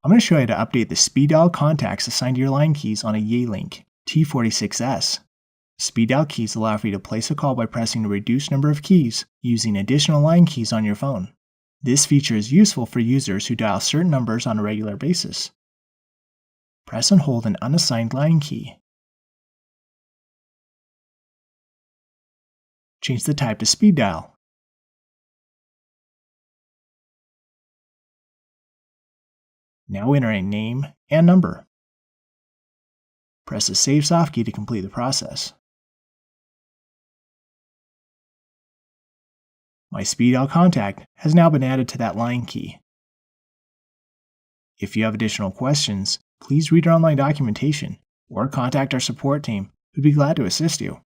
I'm going to show you how to update the speed dial contacts assigned to your line keys on a Yealink T46S. Speed dial keys allow for you to place a call by pressing a reduced number of keys using additional line keys on your phone. This feature is useful for users who dial certain numbers on a regular basis. Press and hold an unassigned line key. Change the type to speed dial. Now enter a name and number. Press the Save Soft key to complete the process. My speed dial contact has now been added to that line key. If you have additional questions, please read our online documentation or contact our support team, who'd be glad to assist you.